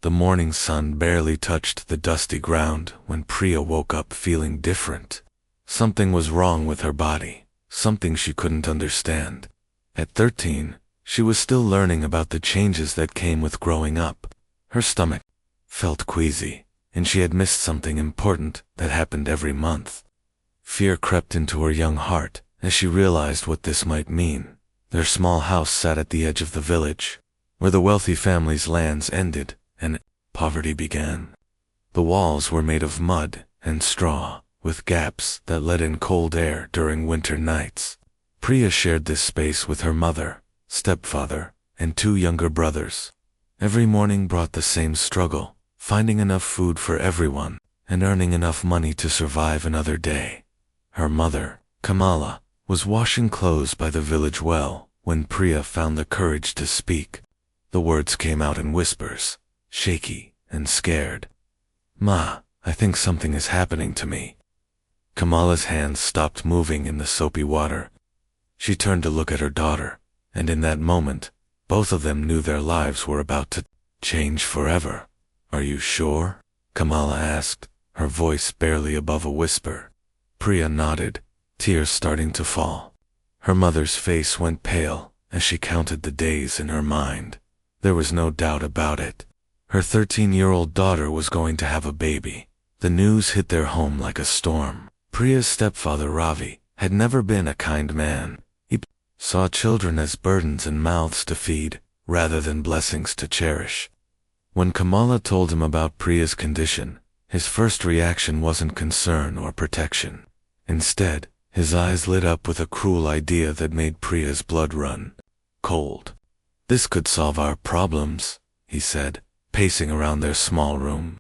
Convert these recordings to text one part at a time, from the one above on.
The morning sun barely touched the dusty ground when Priya woke up feeling different. Something was wrong with her body, something she couldn't understand. At 13, she was still learning about the changes that came with growing up. Her stomach felt queasy, and she had missed something important that happened every month. Fear crept into her young heart as she realized what this might mean. Their small house sat at the edge of the village, where the wealthy family's lands ended and poverty began. The walls were made of mud and straw, with gaps that let in cold air during winter nights. Priya shared this space with her mother, stepfather, and 2 younger brothers. Every morning brought the same struggle, finding enough food for everyone and earning enough money to survive another day. Her mother, Kamala, was washing clothes by the village well when Priya found the courage to speak. The words came out in whispers, shaky and scared. "Ma, I think something is happening to me." Kamala's hands stopped moving in the soapy water. She turned to look at her daughter, and in that moment, both of them knew their lives were about to change forever. "Are you sure?" Kamala asked, her voice barely above a whisper. Priya nodded, tears starting to fall. Her mother's face went pale as she counted the days in her mind. There was no doubt about it. Her 13-year-old daughter was going to have a baby. The news hit their home like a storm. Priya's stepfather Ravi had never been a kind man. He saw children as burdens and mouths to feed, rather than blessings to cherish. When Kamala told him about Priya's condition, his first reaction wasn't concern or protection. Instead, his eyes lit up with a cruel idea that made Priya's blood run cold. "This could solve our problems," he said, pacing around their small room.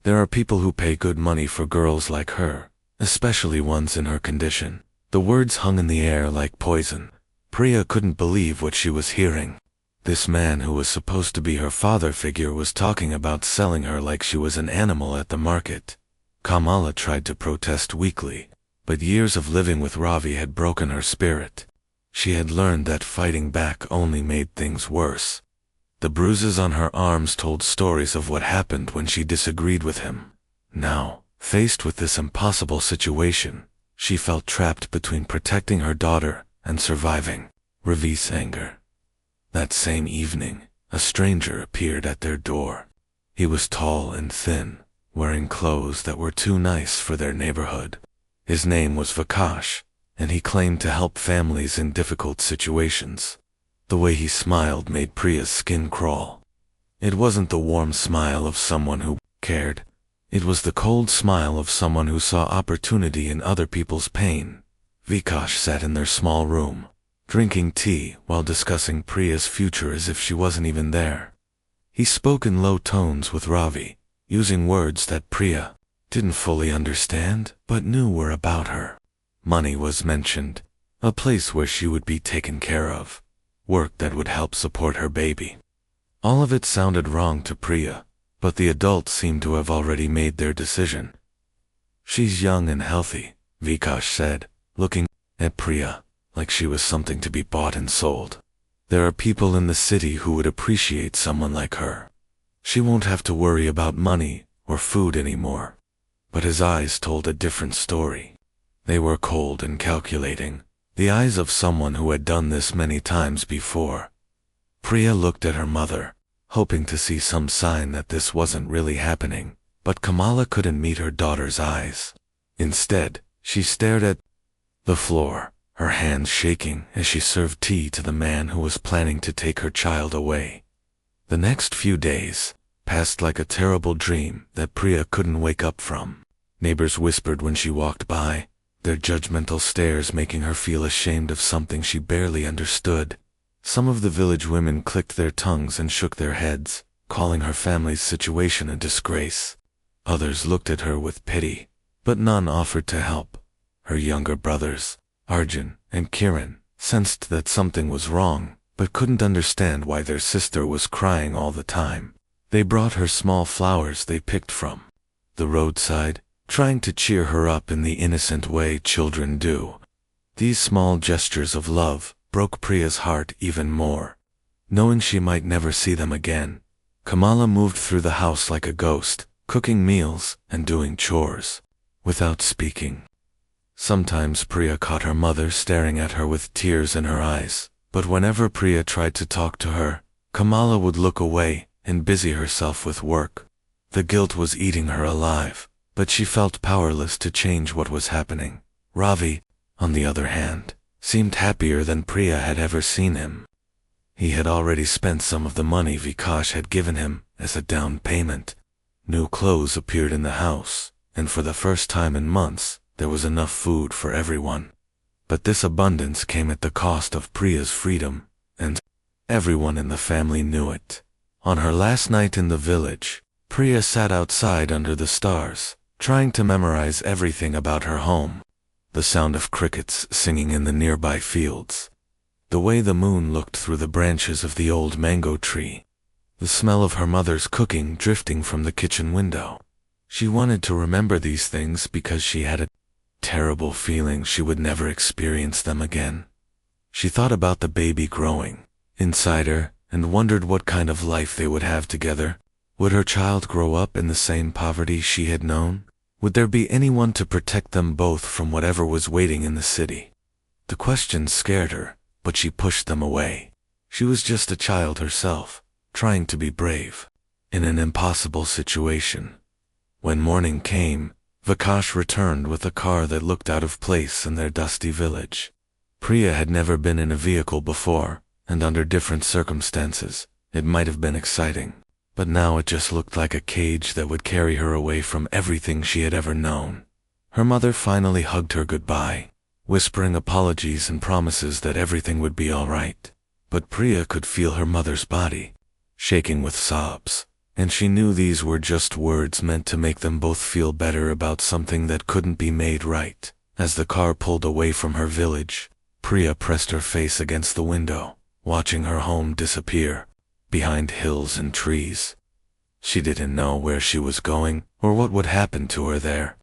"There are people who pay good money for girls like her, especially ones in her condition." The words hung in the air like poison. Priya couldn't believe what she was hearing. This man who was supposed to be her father figure was talking about selling her like she was an animal at the market. Kamala tried to protest weakly, but years of living with Ravi had broken her spirit. She had learned that fighting back only made things worse. The bruises on her arms told stories of what happened when she disagreed with him. Now, faced with this impossible situation, she felt trapped between protecting her daughter and surviving Ravi's anger. That same evening, a stranger appeared at their door. He was tall and thin, wearing clothes that were too nice for their neighborhood. His name was Vikash, and he claimed to help families in difficult situations. The way he smiled made Priya's skin crawl. It wasn't the warm smile of someone who cared. It was the cold smile of someone who saw opportunity in other people's pain. Vikash sat in their small room, drinking tea while discussing Priya's future as if she wasn't even there. He spoke in low tones with Ravi, using words that Priya didn't fully understand but knew were about her. Money was mentioned, a place where she would be taken care of, work that would help support her baby. All of it sounded wrong to Priya, but the adults seemed to have already made their decision. "She's young and healthy," Vikash said, looking at Priya like she was something to be bought and sold. "There are people in the city who would appreciate someone like her. She won't have to worry about money or food anymore." But his eyes told a different story. They were cold and calculating, the eyes of someone who had done this many times before. Priya looked at her mother, hoping to see some sign that this wasn't really happening, but Kamala couldn't meet her daughter's eyes. Instead, she stared at the floor, her hands shaking as she served tea to the man who was planning to take her child away. The next few days passed like a terrible dream that Priya couldn't wake up from. Neighbors whispered when she walked by, their judgmental stares making her feel ashamed of something she barely understood. Some of the village women clicked their tongues and shook their heads, calling her family's situation a disgrace. Others looked at her with pity, but none offered to help. Her younger brothers, Arjun and Kiran, sensed that something was wrong, but couldn't understand why their sister was crying all the time. They brought her small flowers they picked from the roadside, trying to cheer her up in the innocent way children do. These small gestures of love broke Priya's heart even more. Knowing she might never see them again, Kamala moved through the house like a ghost, cooking meals and doing chores, without speaking. Sometimes Priya caught her mother staring at her with tears in her eyes, but whenever Priya tried to talk to her, Kamala would look away and busy herself with work. The guilt was eating her alive, but she felt powerless to change what was happening. Ravi, on the other hand, seemed happier than Priya had ever seen him. He had already spent some of the money Vikash had given him as a down payment. New clothes appeared in the house, and for the first time in months, there was enough food for everyone. But this abundance came at the cost of Priya's freedom, and everyone in the family knew it. On her last night in the village, Priya sat outside under the stars, trying to memorize everything about her home. The sound of crickets singing in the nearby fields, the way the moon looked through the branches of the old mango tree, the smell of her mother's cooking drifting from the kitchen window. She wanted to remember these things because she had a terrible feeling she would never experience them again. She thought about the baby growing inside her and wondered what kind of life they would have together. Would her child grow up in the same poverty she had known? Would there be anyone to protect them both from whatever was waiting in the city? The questions scared her, but she pushed them away. She was just a child herself, trying to be brave in an impossible situation. When morning came, Vikash returned with a car that looked out of place in their dusty village. Priya had never been in a vehicle before, and under different circumstances, it might have been exciting. But now it just looked like a cage that would carry her away from everything she had ever known. Her mother finally hugged her goodbye, whispering apologies and promises that everything would be all right. But Priya could feel her mother's body shaking with sobs, and she knew these were just words meant to make them both feel better about something that couldn't be made right. As the car pulled away from her village, Priya pressed her face against the window, watching her home disappear behind hills and trees. She didn't know where she was going or what would happen to her there.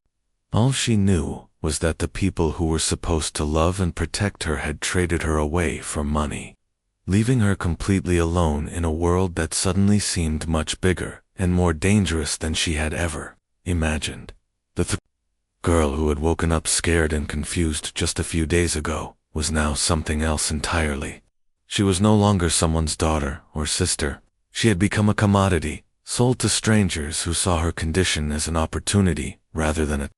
All she knew was that the people who were supposed to love and protect her had traded her away for money, leaving her completely alone in a world that suddenly seemed much bigger and more dangerous than she had ever imagined. The girl who had woken up scared and confused just a few days ago was now something else entirely. She was no longer someone's daughter or sister. She had become a commodity, sold to strangers who saw her condition as an opportunity rather than a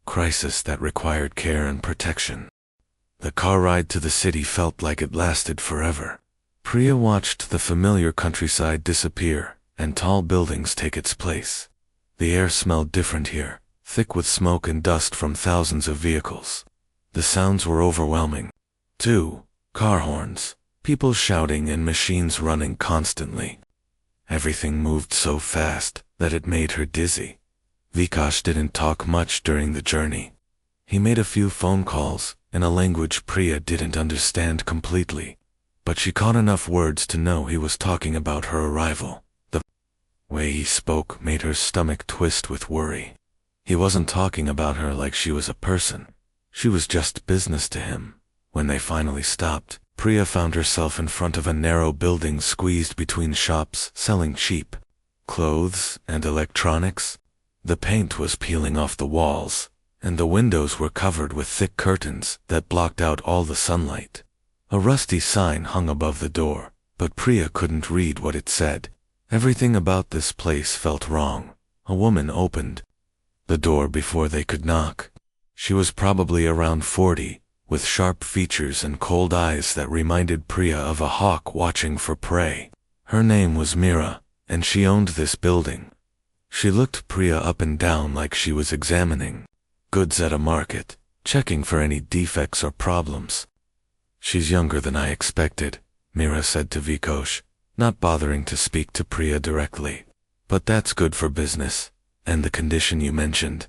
crisis that required care and protection. The car ride to the city felt like it lasted forever. Priya watched the familiar countryside disappear and tall buildings take its place. The air smelled different here, thick with smoke and dust from thousands of vehicles. The sounds were overwhelming, too. Car horns, people shouting and machines running constantly. Everything moved so fast that it made her dizzy. Vikash didn't talk much during the journey. He made a few phone calls in a language Priya didn't understand completely, but she caught enough words to know he was talking about her arrival. The way he spoke made her stomach twist with worry. He wasn't talking about her like she was a person. She was just business to him. When they finally stopped, Priya found herself in front of a narrow building squeezed between shops selling cheap clothes and electronics. The paint was peeling off the walls, and the windows were covered with thick curtains that blocked out all the sunlight. A rusty sign hung above the door, but Priya couldn't read what it said. Everything about this place felt wrong. A woman opened the door before they could knock. She was probably around 40, with sharp features and cold eyes that reminded Priya of a hawk watching for prey. Her name was Mira, and she owned this building. She looked Priya up and down like she was examining goods at a market, checking for any defects or problems. "She's younger than I expected," Mira said to Vikash, not bothering to speak to Priya directly. "But that's good for business, and the condition you mentioned."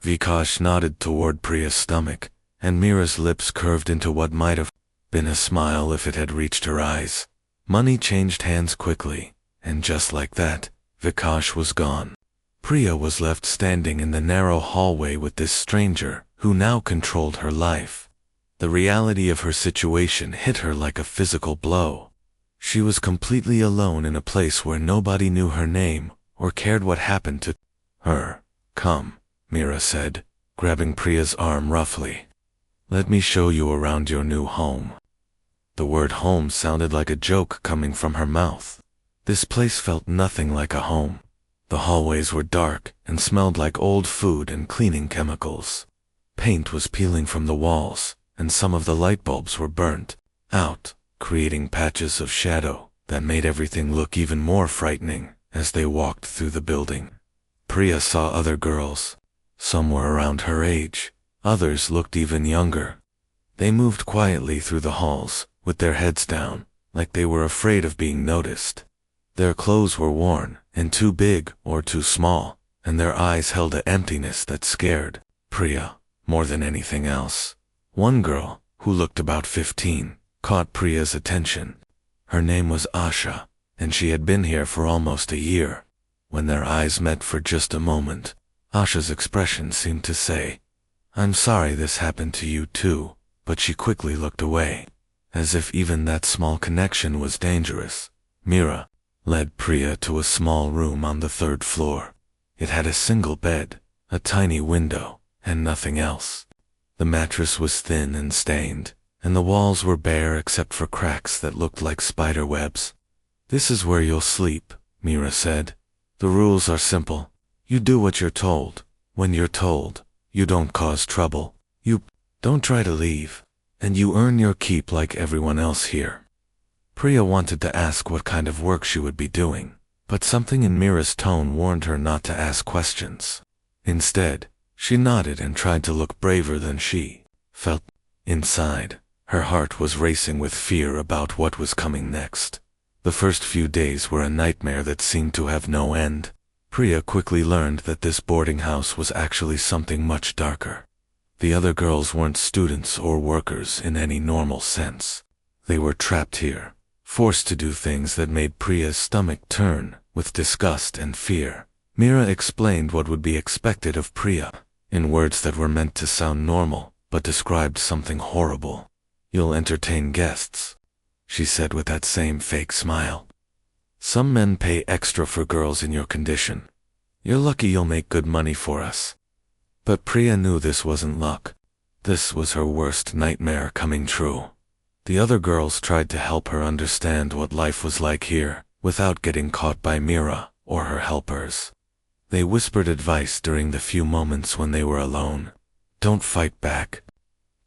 Vikash nodded toward Priya's stomach, and Mira's lips curved into what might have been a smile if it had reached her eyes. Money changed hands quickly, and just like that, Vikash was gone. Priya was left standing in the narrow hallway with this stranger who now controlled her life. The reality of her situation hit her like a physical blow. She was completely alone in a place where nobody knew her name or cared what happened to her. "Come," Mira said, grabbing Priya's arm roughly. "Let me show you around your new home." The word home sounded like a joke coming from her mouth. This place felt nothing like a home. The hallways were dark and smelled like old food and cleaning chemicals. Paint was peeling from the walls, and some of the light bulbs were burnt out, creating patches of shadow that made everything look even more frightening as they walked through the building. Priya saw other girls. Some were around her age, others looked even younger. They moved quietly through the halls, with their heads down, like they were afraid of being noticed. Their clothes were worn, and too big or too small, and their eyes held an emptiness that scared Priya more than anything else. One girl, who looked about 15, caught Priya's attention. Her name was Asha, and she had been here for almost a year. When their eyes met for just a moment, Asha's expression seemed to say, "I'm sorry this happened to you too," but she quickly looked away, as if even that small connection was dangerous. Mira led Priya to a small room on the 3rd floor. It had a single bed, a tiny window, and nothing else. The mattress was thin and stained, and the walls were bare except for cracks that looked like spider webs. "This is where you'll sleep," Mira said. "The rules are simple. You do what you're told. When you're told, you don't cause trouble. You don't try to leave, and you earn your keep like everyone else here." Priya wanted to ask what kind of work she would be doing, but something in Mira's tone warned her not to ask questions. Instead, she nodded and tried to look braver than she felt. Inside, her heart was racing with fear about what was coming next. The first few days were a nightmare that seemed to have no end. Priya quickly learned that this boarding house was actually something much darker. The other girls weren't students or workers in any normal sense. They were trapped here, forced to do things that made Priya's stomach turn with disgust and fear. Mira explained what would be expected of Priya, in words that were meant to sound normal, but described something horrible. "You'll entertain guests," she said with that same fake smile. "Some men pay extra for girls in your condition. You're lucky you'll make good money for us." But Priya knew this wasn't luck. This was her worst nightmare coming true. The other girls tried to help her understand what life was like here, without getting caught by Mira or her helpers. They whispered advice during the few moments when they were alone. "Don't fight back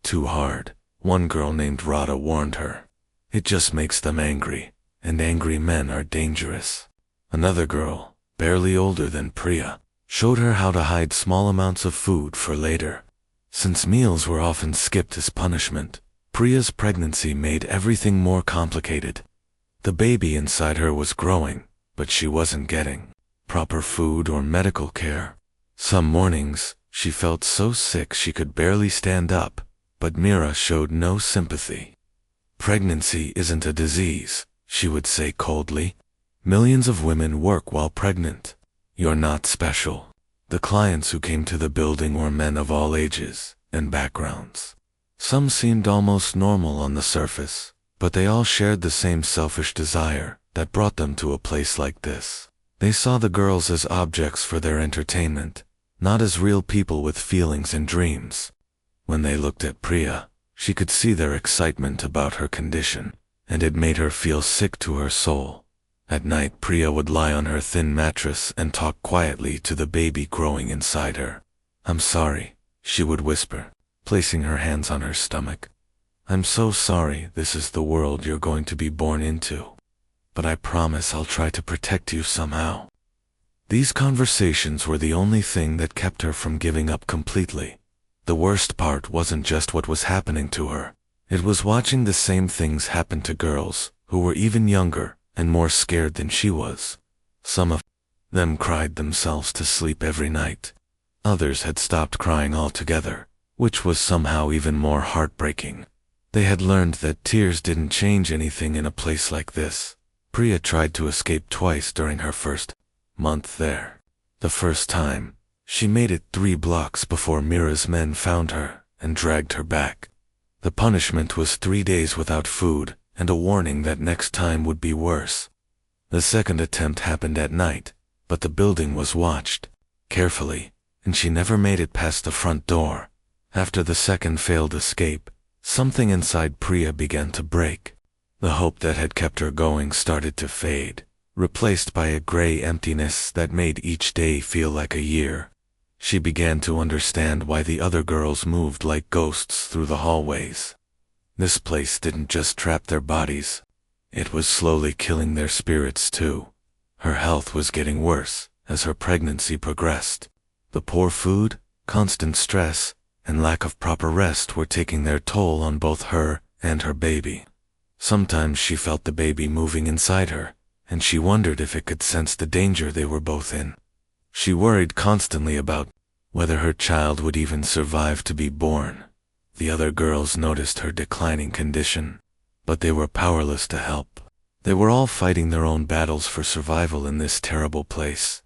too hard," one girl named Radha warned her. "It just makes them angry, and angry men are dangerous." Another girl, barely older than Priya, showed her how to hide small amounts of food for later. Since meals were often skipped as punishment, Priya's pregnancy made everything more complicated. The baby inside her was growing, but she wasn't getting proper food or medical care. Some mornings, she felt so sick she could barely stand up, but Mira showed no sympathy. "Pregnancy isn't a disease," she would say coldly. "Millions of women work while pregnant. You're not special." The clients who came to the building were men of all ages and backgrounds. Some seemed almost normal on the surface, but they all shared the same selfish desire that brought them to a place like this. They saw the girls as objects for their entertainment, not as real people with feelings and dreams. When they looked at Priya, she could see their excitement about her condition, and it made her feel sick to her soul. At night, Priya would lie on her thin mattress and talk quietly to the baby growing inside her. "I'm sorry," she would whisper, placing her hands on her stomach. "I'm so sorry this is the world you're going to be born into. But I promise I'll try to protect you somehow." These conversations were the only thing that kept her from giving up completely. The worst part wasn't just what was happening to her. It was watching the same things happen to girls who were even younger and more scared than she was. Some of them cried themselves to sleep every night. Others had stopped crying altogether, which was somehow even more heartbreaking. They had learned that tears didn't change anything in a place like this. Priya tried to escape twice during her first month there. The first time, she made it 3 blocks before Mira's men found her and dragged her back. The punishment was 3 days without food and a warning that next time would be worse. The second attempt happened at night, but the building was watched carefully, and she never made it past the front door. After the second failed escape, something inside Priya began to break. The hope that had kept her going started to fade, replaced by a gray emptiness that made each day feel like a year. She began to understand why the other girls moved like ghosts through the hallways. This place didn't just trap their bodies. It was slowly killing their spirits too. Her health was getting worse as her pregnancy progressed. The poor food, constant stress, and lack of proper rest were taking their toll on both her and her baby. Sometimes she felt the baby moving inside her, and she wondered if it could sense the danger they were both in. She worried constantly about whether her child would even survive to be born. The other girls noticed her declining condition, but they were powerless to help. They were all fighting their own battles for survival in this terrible place.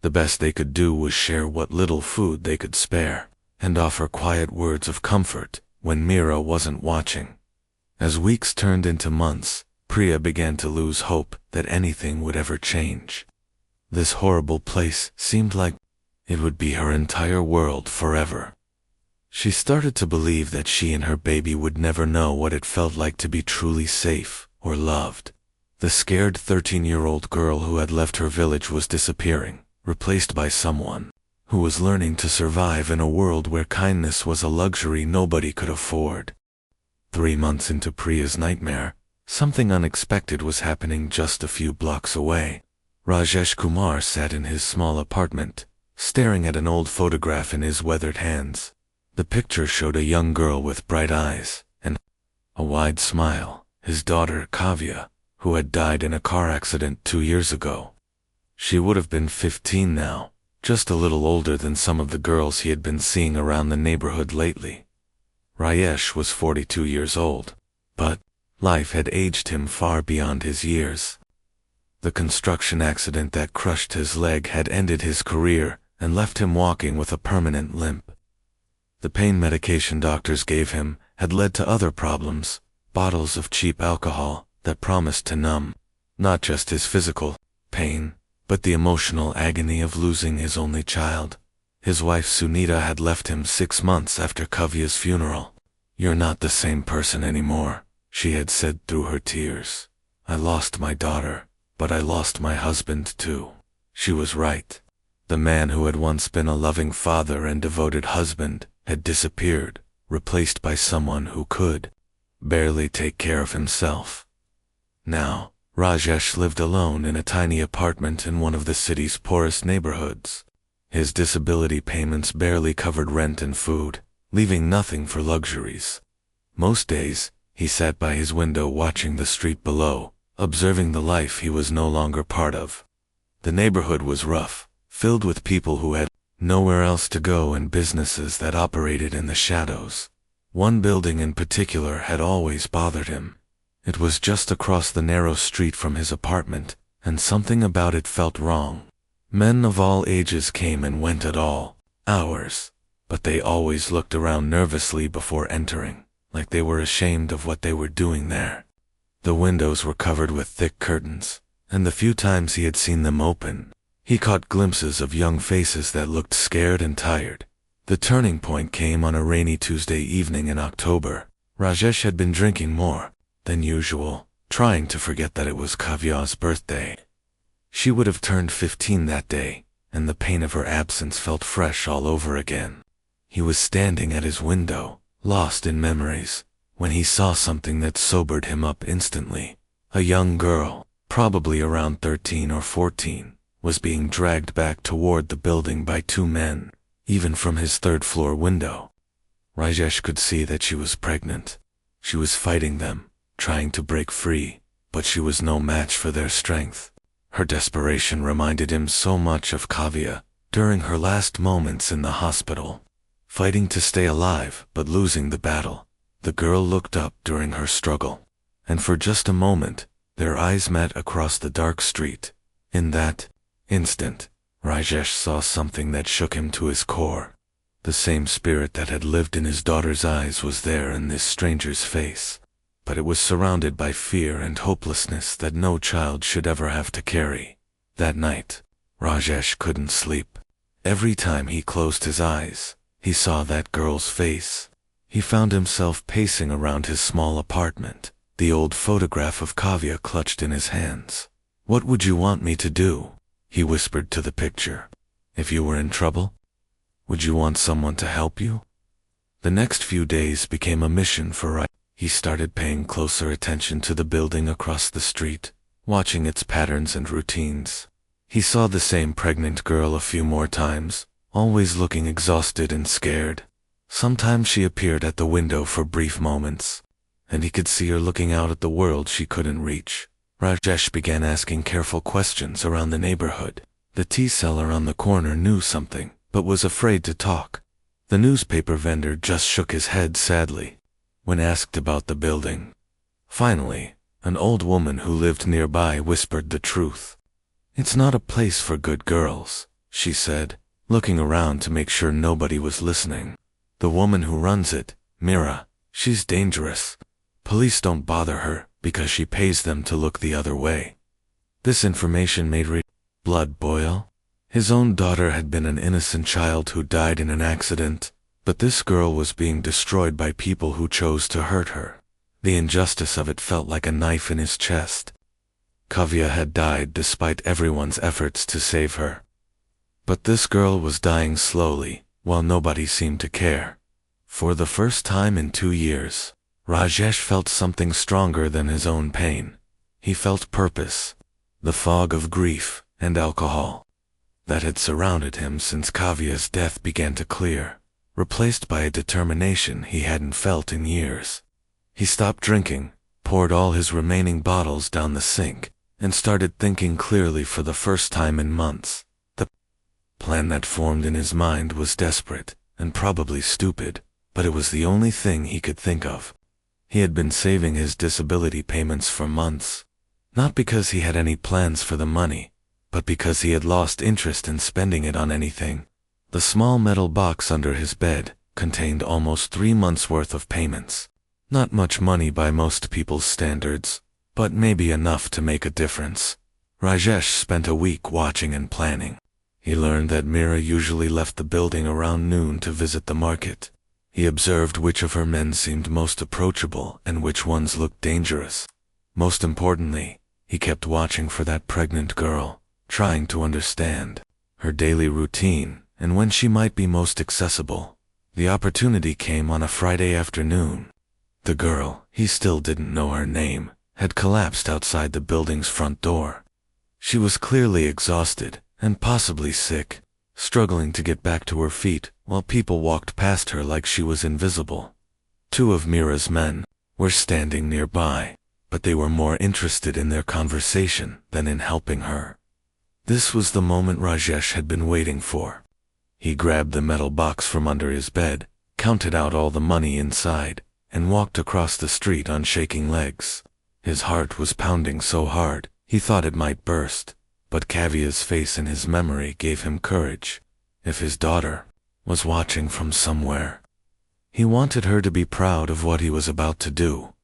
The best they could do was share what little food they could spare, and offer quiet words of comfort when Mira wasn't watching. As weeks turned into months, Priya began to lose hope that anything would ever change. This horrible place seemed like it would be her entire world forever. She started to believe that she and her baby would never know what it felt like to be truly safe or loved. The scared 13-year-old girl who had left her village was disappearing, replaced by someone who was learning to survive in a world where kindness was a luxury nobody could afford. 3 months into Priya's nightmare, something unexpected was happening just a few blocks away. Rajesh Kumar sat in his small apartment, staring at an old photograph in his weathered hands. The picture showed a young girl with bright eyes and a wide smile, his daughter Kavya, who had died in a car accident 2 years ago. She would have been 15 now, just a little older than some of the girls he had been seeing around the neighborhood lately. Rajesh was 42 years old, but life had aged him far beyond his years. The construction accident that crushed his leg had ended his career and left him walking with a permanent limp. The pain medication doctors gave him had led to other problems, bottles of cheap alcohol that promised to numb not just his physical pain, but the emotional agony of losing his only child. His wife Sunita had left him 6 months after Kavya's funeral. "You're not the same person anymore," she had said through her tears. "I lost my daughter, but I lost my husband too." She was right. The man who had once been a loving father and devoted husband had disappeared, replaced by someone who could barely take care of himself. Now, Rajesh lived alone in a tiny apartment in one of the city's poorest neighborhoods. His disability payments barely covered rent and food, leaving nothing for luxuries. Most days, he sat by his window watching the street below, observing the life he was no longer part of. The neighborhood was rough, filled with people who had nowhere else to go and businesses that operated in the shadows. One building in particular had always bothered him. It was just across the narrow street from his apartment, and something about it felt wrong. Men of all ages came and went at all hours, but they always looked around nervously before entering, like they were ashamed of what they were doing there. The windows were covered with thick curtains, and the few times he had seen them open, he caught glimpses of young faces that looked scared and tired. The turning point came on a rainy Tuesday evening in October. Rajesh had been drinking more than usual, trying to forget that it was Kavya's birthday. She would have turned 15 that day, and the pain of her absence felt fresh all over again. He was standing at his window, lost in memories, when he saw something that sobered him up instantly. A young girl, probably around 13 or 14, was being dragged back toward the building by 2 men, even from his 3rd-floor window. Rajesh could see that she was pregnant. She was fighting them, trying to break free, but she was no match for their strength. Her desperation reminded him so much of Kavya during her last moments in the hospital, fighting to stay alive but losing the battle. The girl looked up during her struggle, and for just a moment, their eyes met across the dark street. In that instant, Rajesh saw something that shook him to his core. The same spirit that had lived in his daughter's eyes was there in this stranger's face. but it was surrounded by fear and hopelessness that no child should ever have to carry. That night, Rajesh couldn't sleep. Every time he closed his eyes, he saw that girl's face. He found himself pacing around his small apartment, the old photograph of Kavya clutched in his hands. "What would you want me to do?" he whispered to the picture. "If you were in trouble? Would you want someone to help you?" The next few days became a mission for Rajesh. He started paying closer attention to the building across the street, watching its patterns and routines. He saw the same pregnant girl a few more times, always looking exhausted and scared. Sometimes she appeared at the window for brief moments, and he could see her looking out at the world she couldn't reach. Rajesh began asking careful questions around the neighborhood. The tea seller on the corner knew something, but was afraid to talk. The newspaper vendor just shook his head sadly when asked about the building. Finally, an old woman who lived nearby whispered the truth. "It's not a place for good girls," she said, looking around to make sure nobody was listening. "The woman who runs it, Mira, she's dangerous. Police don't bother her because she pays them to look the other way." This information made Rajesh's blood boil. His own daughter had been an innocent child who died in an accident, but this girl was being destroyed by people who chose to hurt her. The injustice of it felt like a knife in his chest. Kavya had died despite everyone's efforts to save her. But this girl was dying slowly, while nobody seemed to care. For the first time in 2 years, Rajesh felt something stronger than his own pain. He felt purpose, the fog of grief and alcohol that had surrounded him since Kavya's death began to clear, replaced by a determination he hadn't felt in years. He stopped drinking, poured all his remaining bottles down the sink, and started thinking clearly for the first time in months. The plan that formed in his mind was desperate, and probably stupid, but it was the only thing he could think of. He had been saving his disability payments for months, not because he had any plans for the money, but because he had lost interest in spending it on anything. The small metal box under his bed contained almost 3 months' worth of payments. Not much money by most people's standards, but maybe enough to make a difference. Rajesh spent a week watching and planning. He learned that Mira usually left the building around noon to visit the market. He observed which of her men seemed most approachable and which ones looked dangerous. Most importantly, he kept watching for that pregnant girl, trying to understand her daily routine and when she might be most accessible. The opportunity came on a Friday afternoon. The girl, he still didn't know her name, had collapsed outside the building's front door. She was clearly exhausted and possibly sick, struggling to get back to her feet while people walked past her like she was invisible. 2 of Mira's men were standing nearby, but they were more interested in their conversation than in helping her. This was the moment Rajesh had been waiting for. He grabbed the metal box from under his bed, counted out all the money inside, and walked across the street on shaking legs. His heart was pounding so hard, he thought it might burst, but Kavya's face in his memory gave him courage. If his daughter was watching from somewhere, he wanted her to be proud of what he was about to do.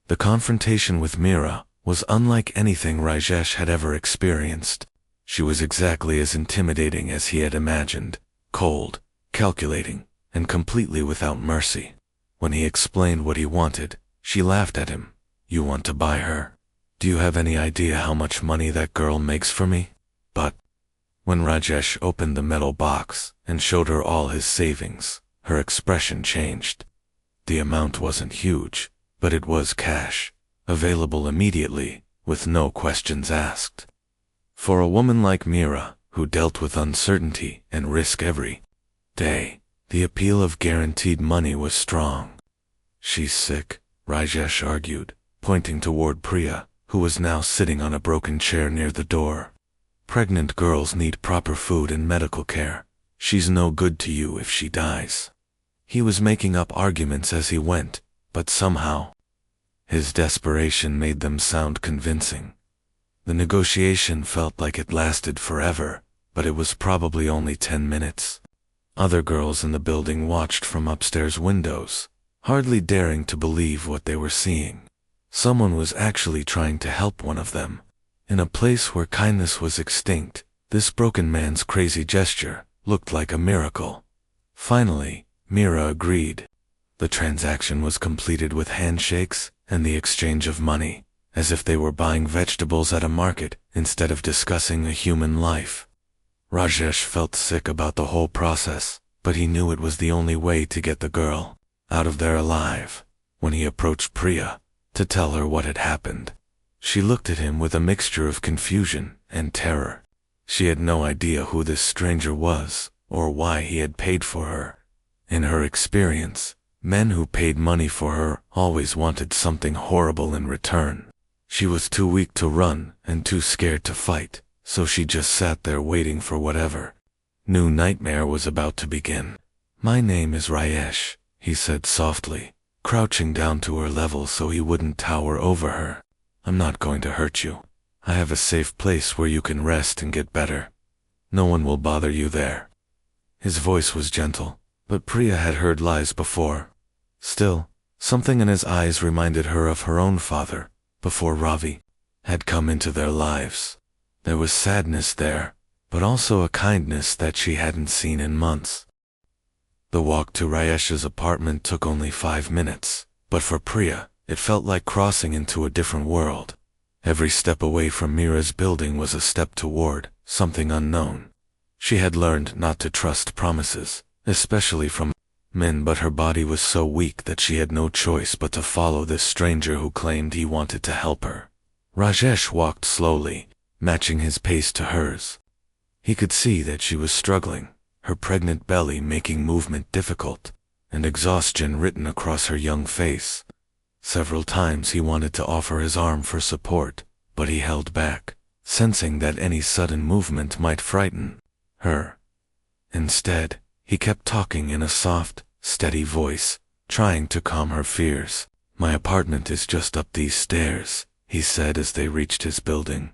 The confrontation with Mira was unlike anything Rajesh had ever experienced. She was exactly as intimidating as he had imagined, cold, calculating, and completely without mercy. When he explained what he wanted, she laughed at him. "You want to buy her? Do you have any idea how much money that girl makes for me?" But when Rajesh opened the metal box and showed her all his savings, her expression changed. The amount wasn't huge, but it was cash, available immediately, with no questions asked. For a woman like Mira, who dealt with uncertainty and risk every day, the appeal of guaranteed money was strong. "She's sick," Rajesh argued, pointing toward Priya, who was now sitting on a broken chair near the door. "Pregnant girls need proper food and medical care. She's no good to you if she dies." He was making up arguments as he went, but somehow his desperation made them sound convincing. The negotiation felt like it lasted forever, but it was probably only 10 minutes. Other girls in the building watched from upstairs windows, hardly daring to believe what they were seeing. Someone was actually trying to help one of them. In a place where kindness was extinct, this broken man's crazy gesture looked like a miracle. Finally, Mira agreed. The transaction was completed with handshakes and the exchange of money, as if they were buying vegetables at a market instead of discussing a human life. Rajesh felt sick about the whole process, but he knew it was the only way to get the girl out of there alive. When he approached Priya to tell her what had happened, she looked at him with a mixture of confusion and terror. She had no idea who this stranger was or why he had paid for her. In her experience, men who paid money for her always wanted something horrible in return. She was too weak to run and too scared to fight, so she just sat there waiting for whatever new nightmare was about to begin. "My name is Rajesh," he said softly, crouching down to her level so he wouldn't tower over her. "I'm not going to hurt you. I have a safe place where you can rest and get better. No one will bother you there." His voice was gentle, but Priya had heard lies before. Still, something in his eyes reminded her of her own father, before Ravi had come into their lives. There was sadness there, but also a kindness that she hadn't seen in months. The walk to Rajesh's apartment took only 5 minutes, but for Priya, it felt like crossing into a different world. Every step away from Mira's building was a step toward something unknown. She had learned not to trust promises, especially from men, but her body was so weak that she had no choice but to follow this stranger who claimed he wanted to help her. Rajesh walked slowly, matching his pace to hers. He could see that she was struggling, her pregnant belly making movement difficult, and exhaustion written across her young face. Several times he wanted to offer his arm for support, but he held back, sensing that any sudden movement might frighten her. Instead, he kept talking in a soft, steady voice, trying to calm her fears. "My apartment is just up these stairs," he said as they reached his building.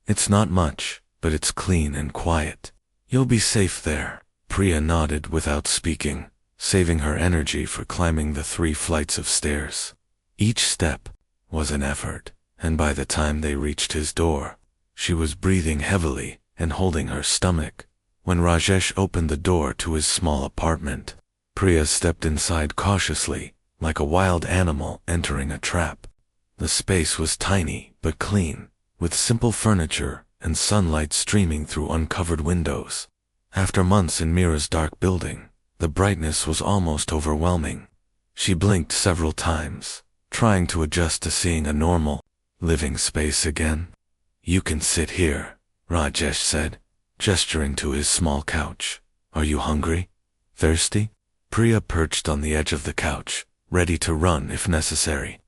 "It's not much, but it's clean and quiet. You'll be safe there." Priya nodded without speaking, saving her energy for climbing the 3 flights of stairs. Each step was an effort, and by the time they reached his door, she was breathing heavily and holding her stomach. When Rajesh opened the door to his small apartment, Priya stepped inside cautiously, like a wild animal entering a trap. The space was tiny but clean, with simple furniture and sunlight streaming through uncovered windows. After months in Mira's dark building, the brightness was almost overwhelming. She blinked several times, trying to adjust to seeing a normal, living space again. "You can sit here," Rajesh said, gesturing to his small couch. "Are you hungry? Thirsty?" Priya perched on the edge of the couch, ready to run if necessary.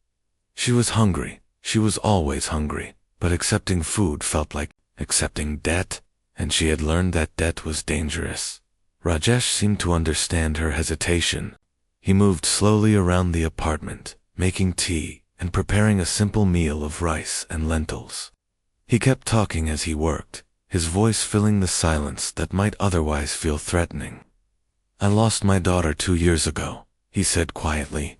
She was hungry. She was always hungry, but accepting food felt like accepting debt, and she had learned that debt was dangerous. Rajesh seemed to understand her hesitation. He moved slowly around the apartment, making tea and preparing a simple meal of rice and lentils. He kept talking as he worked, his voice filling the silence that might otherwise feel threatening. "I lost my daughter 2 years ago," he said quietly,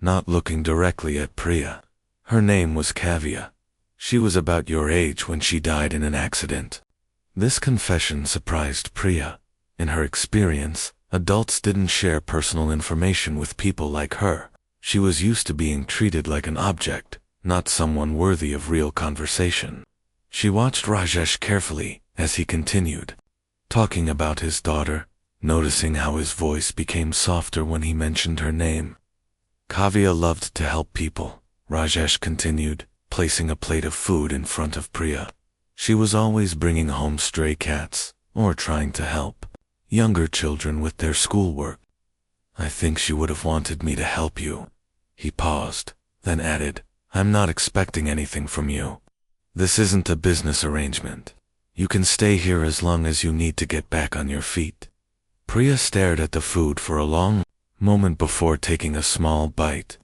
not looking directly at Priya. "Her name was Kavya. She was about your age when she died in an accident." This confession surprised Priya. In her experience, adults didn't share personal information with people like her. She was used to being treated like an object, not someone worthy of real conversation. She watched Rajesh carefully as he continued, talking about his daughter, noticing how his voice became softer when he mentioned her name. "Kavya loved to help people," Rajesh continued, placing a plate of food in front of Priya. "She was always bringing home stray cats, or trying to help younger children with their schoolwork. I think she would have wanted me to help you." He paused, then added, "I'm not expecting anything from you. This isn't a business arrangement. You can stay here as long as you need to get back on your feet." Priya stared at the food for a long moment before taking a small bite.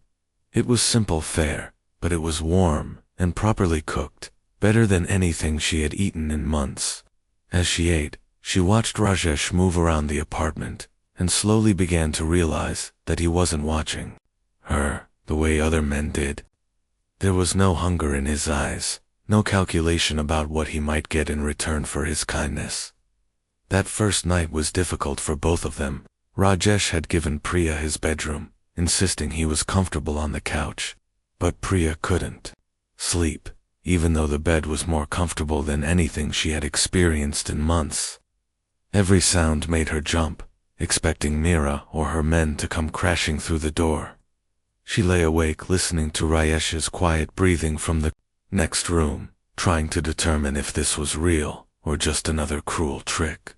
It was simple fare, but it was warm and properly cooked, better than anything she had eaten in months. As she ate, she watched Rajesh move around the apartment, and slowly began to realize that he wasn't watching her the way other men did. There was no hunger in his eyes, no calculation about what he might get in return for his kindness. That first night was difficult for both of them. Rajesh had given Priya his bedroom, insisting he was comfortable on the couch. But Priya couldn't sleep, even though the bed was more comfortable than anything she had experienced in months. Every sound made her jump, expecting Meera or her men to come crashing through the door. She lay awake listening to Rajesh's quiet breathing from the next room, trying to determine if this was real or just another cruel trick.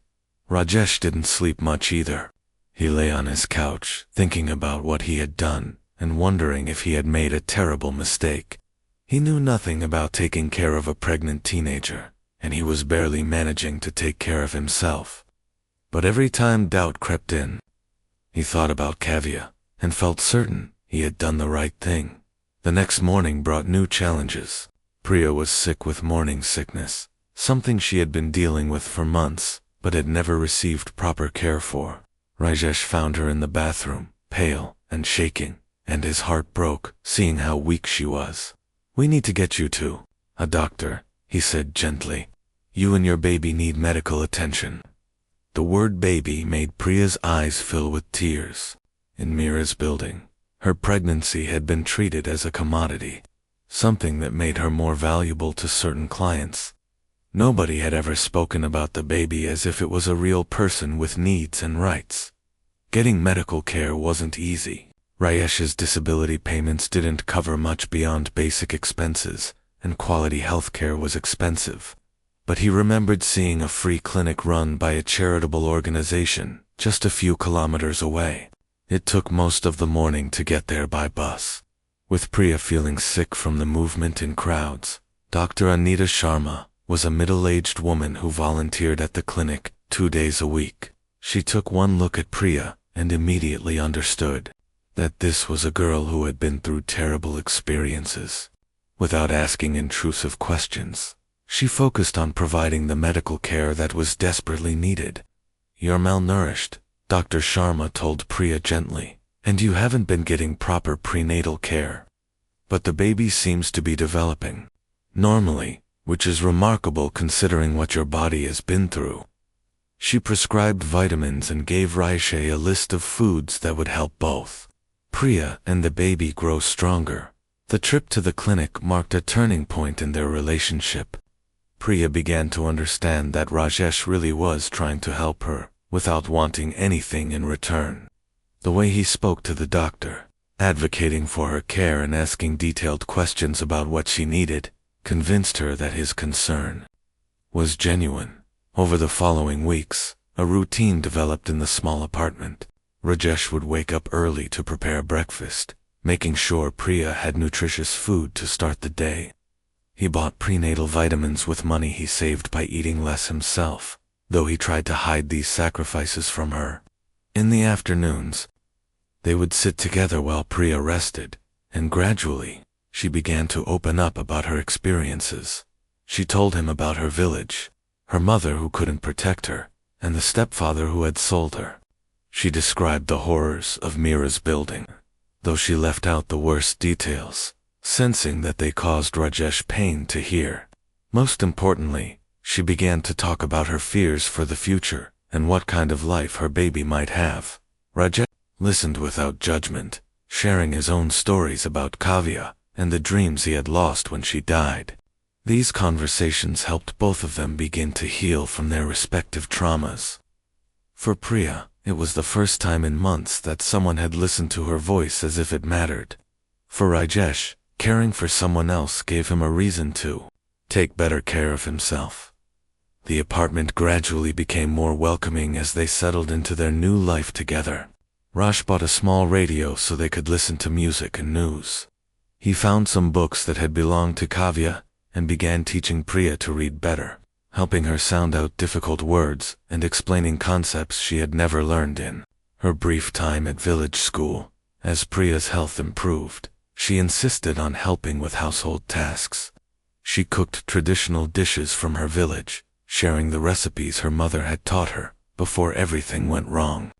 Rajesh didn't sleep much either. He lay on his couch, thinking about what he had done and wondering if he had made a terrible mistake. He knew nothing about taking care of a pregnant teenager, and he was barely managing to take care of himself. But every time doubt crept in, he thought about Kavya and felt certain he had done the right thing. The next morning brought new challenges. Priya was sick with morning sickness, something she had been dealing with for months, but had never received proper care for. Rajesh found her in the bathroom, pale and shaking, and his heart broke, seeing how weak she was. "We need to get you to a doctor," he said gently. "You and your baby need medical attention." The word baby made Priya's eyes fill with tears. In Meera's building, her pregnancy had been treated as a commodity, something that made her more valuable to certain clients. Nobody had ever spoken about the baby as if it was a real person with needs and rights. Getting medical care wasn't easy. Rajesh's disability payments didn't cover much beyond basic expenses, and quality health care was expensive. But he remembered seeing a free clinic run by a charitable organization just a few kilometers away. It took most of the morning to get there by bus. With Priya feeling sick from the movement in crowds, Dr. Anita Sharma was a middle-aged woman who volunteered at the clinic 2 days a week. She took one look at Priya and immediately understood that this was a girl who had been through terrible experiences. Without asking intrusive questions, she focused on providing the medical care that was desperately needed. "You're malnourished," Dr. Sharma told Priya gently, "and you haven't been getting proper prenatal care. But the baby seems to be developing normally, which is remarkable considering what your body has been through." She prescribed vitamins and gave Rajesh a list of foods that would help both Priya and the baby grow stronger. The trip to the clinic marked a turning point in their relationship. Priya began to understand that Rajesh really was trying to help her, without wanting anything in return. The way he spoke to the doctor, advocating for her care and asking detailed questions about what she needed, convinced her that his concern was genuine. Over the following weeks, a routine developed in the small apartment. Rajesh would wake up early to prepare breakfast, making sure Priya had nutritious food to start the day. He bought prenatal vitamins with money he saved by eating less himself, though he tried to hide these sacrifices from her. In the afternoons, they would sit together while Priya rested, and gradually, she began to open up about her experiences. She told him about her village, her mother who couldn't protect her, and the stepfather who had sold her. She described the horrors of Meera's building, though she left out the worst details, sensing that they caused Rajesh pain to hear. Most importantly, she began to talk about her fears for the future and what kind of life her baby might have. Rajesh listened without judgment, sharing his own stories about Kavya and the dreams he had lost when she died. These conversations helped both of them begin to heal from their respective traumas. For Priya, it was the first time in months that someone had listened to her voice as if it mattered. For Rajesh, caring for someone else gave him a reason to take better care of himself. The apartment gradually became more welcoming as they settled into their new life together. Raj bought a small radio so they could listen to music and news. He found some books that had belonged to Kavya and began teaching Priya to read better, helping her sound out difficult words and explaining concepts she had never learned in her brief time at village school. As Priya's health improved, she insisted on helping with household tasks. She cooked traditional dishes from her village, sharing the recipes her mother had taught her before everything went wrong.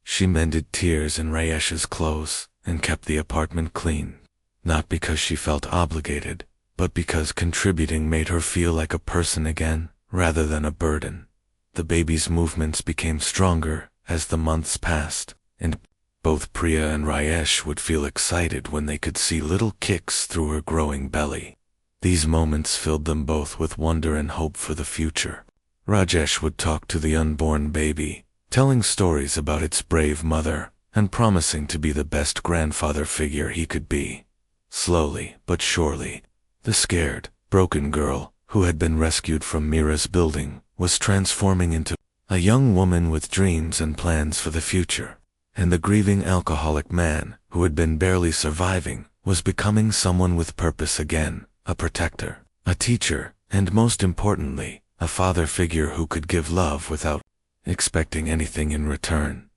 She mended tears in Rajesh's clothes and kept the apartment clean. not because she felt obligated, but because contributing made her feel like a person again, rather than a burden. The baby's movements became stronger as the months passed, and both Priya and Rajesh would feel excited when they could see little kicks through her growing belly. These moments filled them both with wonder and hope for the future. Rajesh would talk to the unborn baby, telling stories about its brave mother, and promising to be the best grandfather figure he could be. Slowly but surely, the scared, broken girl, who had been rescued from Mira's building, was transforming into a young woman with dreams and plans for the future. And the grieving alcoholic man, who had been barely surviving, was becoming someone with purpose again, a protector, a teacher, and most importantly, a father figure who could give love without expecting anything in return.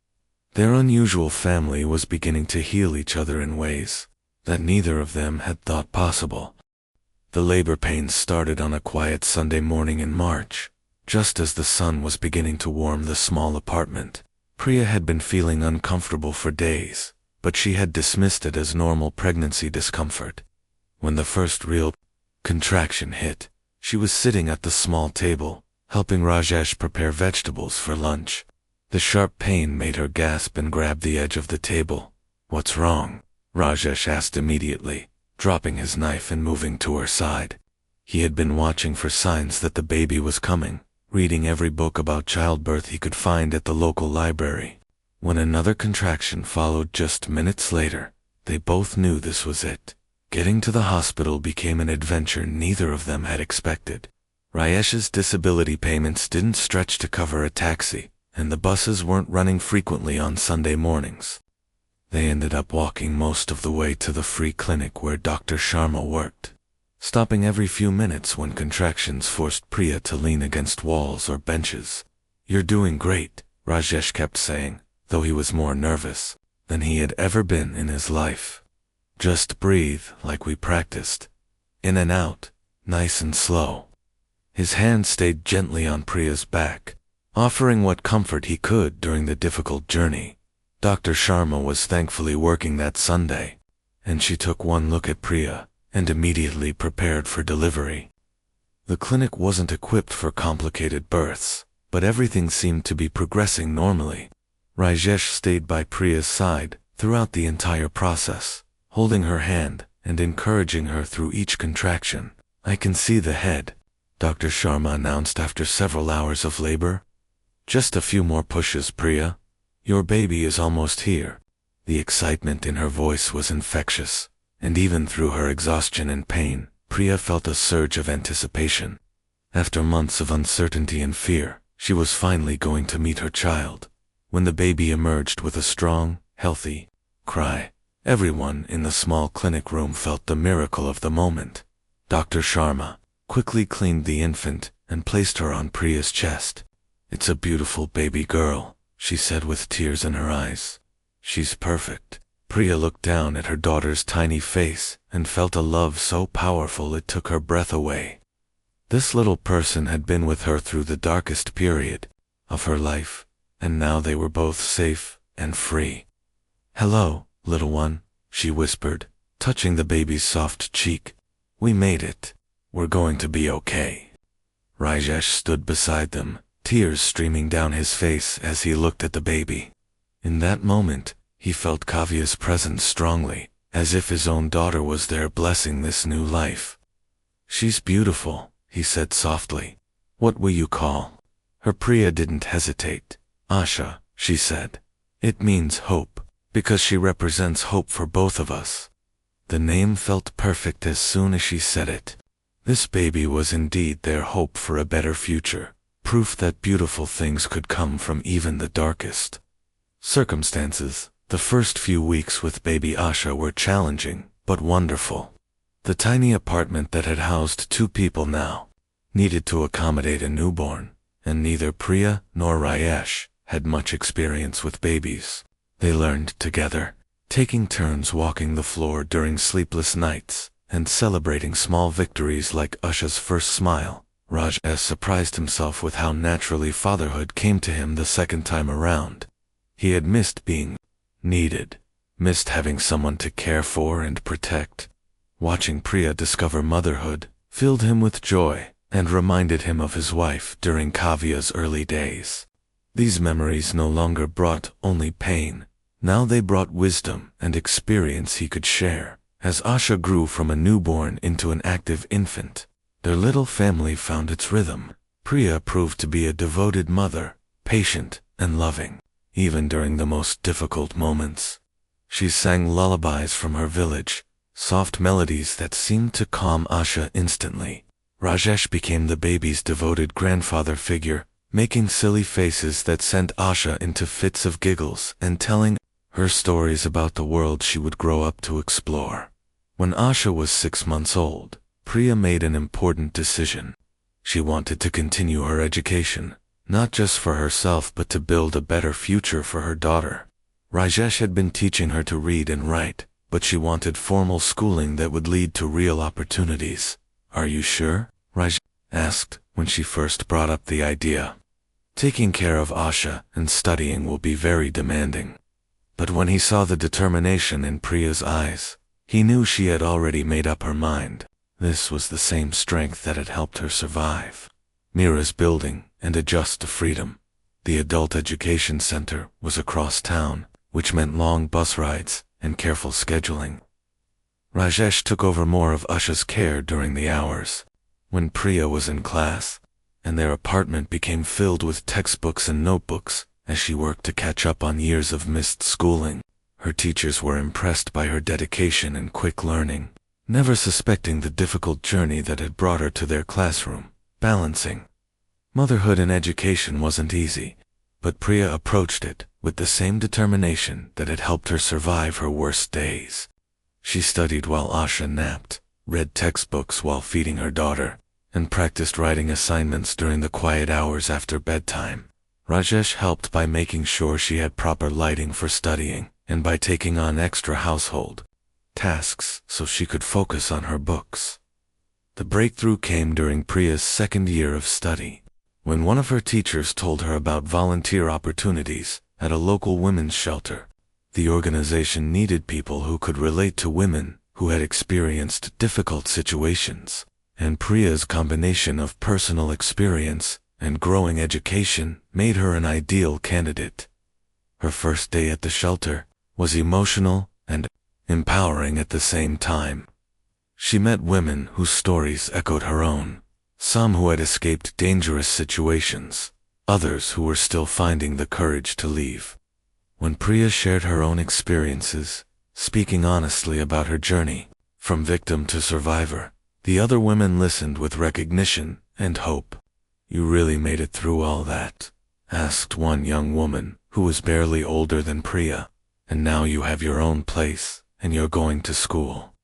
Their unusual family was beginning to heal each other in ways that neither of them had thought possible. The labor pains started on a quiet Sunday morning in March, just as the sun was beginning to warm the small apartment. Priya had been feeling uncomfortable for days, but she had dismissed it as normal pregnancy discomfort. When the first real contraction hit, she was sitting at the small table, helping Rajesh prepare vegetables for lunch. The sharp pain made her gasp and grab the edge of the table. "What's wrong?" Rajesh asked immediately, dropping his knife and moving to her side. He had been watching for signs that the baby was coming, reading every book about childbirth he could find at the local library. When another contraction followed just minutes later, they both knew this was it. Getting to the hospital became an adventure neither of them had expected. Rajesh's disability payments didn't stretch to cover a taxi, and the buses weren't running frequently on Sunday mornings. They ended up walking most of the way to the free clinic where Dr. Sharma worked, stopping every few minutes when contractions forced Priya to lean against walls or benches. "You're doing great," Rajesh kept saying, though he was more nervous than he had ever been in his life. "Just breathe like we practiced. In and out, nice and slow." His hand stayed gently on Priya's back, offering what comfort he could during the difficult journey. Dr. Sharma was thankfully working that Sunday, and she took one look at Priya and immediately prepared for delivery. The clinic wasn't equipped for complicated births, but everything seemed to be progressing normally. Rajesh stayed by Priya's side throughout the entire process, holding her hand and encouraging her through each contraction. "I can see the head," Dr. Sharma announced after several hours of labor. "Just a few more pushes, Priya. Your baby is almost here." The excitement in her voice was infectious, and even through her exhaustion and pain, Priya felt a surge of anticipation. After months of uncertainty and fear, she was finally going to meet her child. When the baby emerged with a strong, healthy cry, everyone in the small clinic room felt the miracle of the moment. Dr. Sharma quickly cleaned the infant and placed her on Priya's chest. "It's a beautiful baby girl," she said with tears in her eyes. "She's perfect." Priya looked down at her daughter's tiny face and felt a love so powerful it took her breath away. This little person had been with her through the darkest period of her life, and now they were both safe and free. "Hello, little one," she whispered, touching the baby's soft cheek. "We made it. We're going to be okay." Rajesh stood beside them, tears streaming down his face as he looked at the baby. In that moment, he felt Kavya's presence strongly, as if his own daughter was there blessing this new life. "She's beautiful," he said softly. "What will you call her?" Priya didn't hesitate. "Asha," she said. "It means hope, because she represents hope for both of us." The name felt perfect as soon as she said it. This baby was indeed their hope for a better future, proof that beautiful things could come from even the darkest circumstances. The first few weeks with baby Asha were challenging, but wonderful. The tiny apartment that had housed 2 people now needed to accommodate a newborn, and neither Priya nor Rajesh had much experience with babies. They learned together, taking turns walking the floor during sleepless nights, and celebrating small victories like Asha's first smile. Rajesh surprised himself with how naturally fatherhood came to him the second time around. He had missed being needed, missed having someone to care for and protect, Watching Priya discover motherhood filled him with joy and reminded him of his wife during Kavya's early days. These memories no longer brought only pain. Now they brought wisdom and experience he could share. As Asha grew from a newborn into an active infant, their little family found its rhythm. Priya proved to be a devoted mother, patient and loving, even during the most difficult moments. She sang lullabies from her village, soft melodies that seemed to calm Asha instantly. Rajesh became the baby's devoted grandfather figure, making silly faces that sent Asha into fits of giggles and telling her stories about the world she would grow up to explore. When Asha was 6 months old, Priya made an important decision. She wanted to continue her education, not just for herself but to build a better future for her daughter. Rajesh had been teaching her to read and write, but she wanted formal schooling that would lead to real opportunities. "Are you sure?" Rajesh asked when she first brought up the idea. "Taking care of Asha and studying will be very demanding." But when he saw the determination in Priya's eyes, he knew she had already made up her mind. This was the same strength that had helped her survive Mira's building and adjust to freedom. The adult education center was across town, which meant long bus rides and careful scheduling. Rajesh took over more of Asha's care during the hours when Priya was in class, and their apartment became filled with textbooks and notebooks as she worked to catch up on years of missed schooling. Her teachers were impressed by her dedication and quick learning, never suspecting the difficult journey that had brought her to their classroom. Balancing motherhood and education wasn't easy, but Priya approached it with the same determination that had helped her survive her worst days. She studied while Asha napped, read textbooks while feeding her daughter, and practiced writing assignments during the quiet hours after bedtime. Rajesh helped by making sure she had proper lighting for studying and by taking on extra household tasks so she could focus on her books. The breakthrough came during Priya's second year of study, when one of her teachers told her about volunteer opportunities at a local women's shelter. The organization needed people who could relate to women who had experienced difficult situations, and Priya's combination of personal experience and growing education made her an ideal candidate. Her first day at the shelter was emotional and empowering at the same time. She met women whose stories echoed her own, some who had escaped dangerous situations, others who were still finding the courage to leave. When Priya shared her own experiences, speaking honestly about her journey, from victim to survivor, the other women listened with recognition and hope. "You really made it through all that?" asked one young woman who was barely older than Priya. "And now you have your own place, and you're going to school."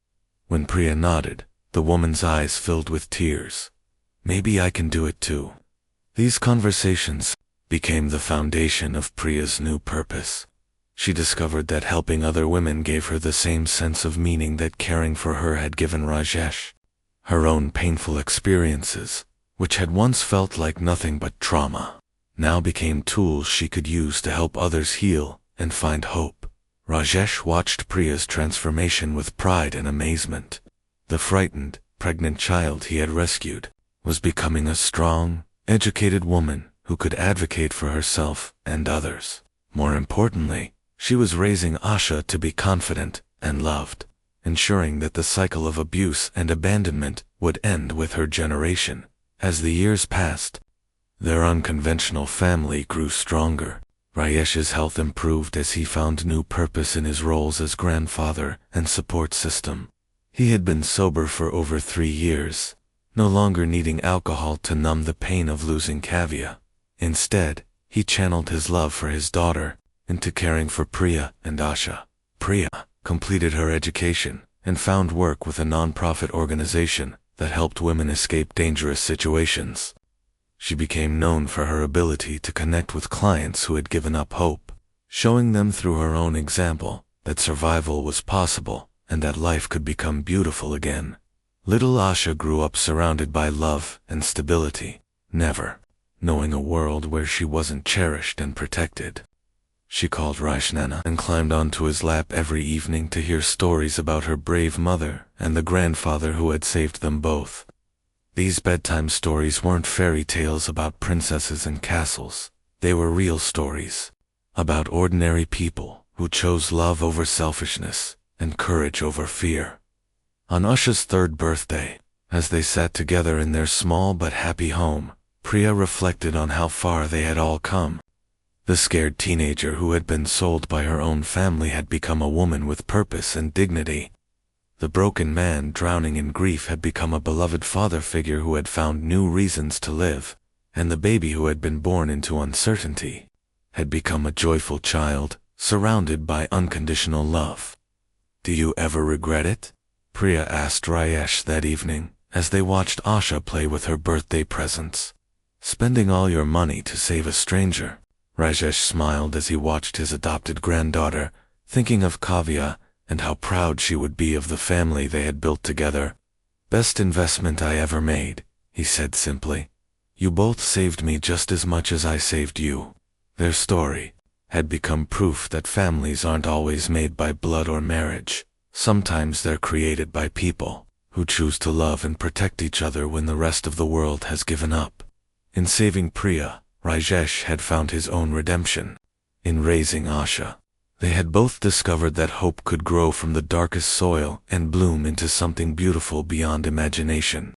When Priya nodded, the woman's eyes filled with tears. "Maybe I can do it too." These conversations became the foundation of Priya's new purpose. She discovered that helping other women gave her the same sense of meaning that caring for her had given Rajesh. Her own painful experiences, which had once felt like nothing but trauma, now became tools she could use to help others heal and find hope. Rajesh watched Priya's transformation with pride and amazement. The frightened, pregnant child he had rescued was becoming a strong, educated woman who could advocate for herself and others. More importantly, she was raising Asha to be confident and loved, ensuring that the cycle of abuse and abandonment would end with her generation. As the years passed, their unconventional family grew stronger. Rajesh's health improved as he found new purpose in his roles as grandfather and support system. He had been sober for over 3 years, no longer needing alcohol to numb the pain of losing Kavya. Instead, he channeled his love for his daughter into caring for Priya and Asha. Priya completed her education and found work with a non-profit organization that helped women escape dangerous situations. She became known for her ability to connect with clients who had given up hope, showing them through her own example that survival was possible and that life could become beautiful again. Little Asha grew up surrounded by love and stability, never knowing a world where she wasn't cherished and protected. She called Rajnana and climbed onto his lap every evening to hear stories about her brave mother and the grandfather who had saved them both. These bedtime stories weren't fairy tales about princesses and castles. They were real stories about ordinary people who chose love over selfishness and courage over fear. On Usha's third birthday, as they sat together in their small but happy home, Priya reflected on how far they had all come. The scared teenager who had been sold by her own family had become a woman with purpose and dignity. The broken man drowning in grief had become a beloved father figure who had found new reasons to live, and the baby who had been born into uncertainty had become a joyful child, surrounded by unconditional love. "Do you ever regret it?" Priya asked Rajesh that evening, as they watched Asha play with her birthday presents. "Spending all your money to save a stranger?" Rajesh smiled as he watched his adopted granddaughter, thinking of Kavya and how proud she would be of the family they had built together. "Best investment I ever made," he said simply. "You both saved me just as much as I saved you." Their story had become proof that families aren't always made by blood or marriage. Sometimes they're created by people who choose to love and protect each other when the rest of the world has given up. In saving Priya, Rajesh had found his own redemption. In raising Asha, they had both discovered that hope could grow from the darkest soil and bloom into something beautiful beyond imagination.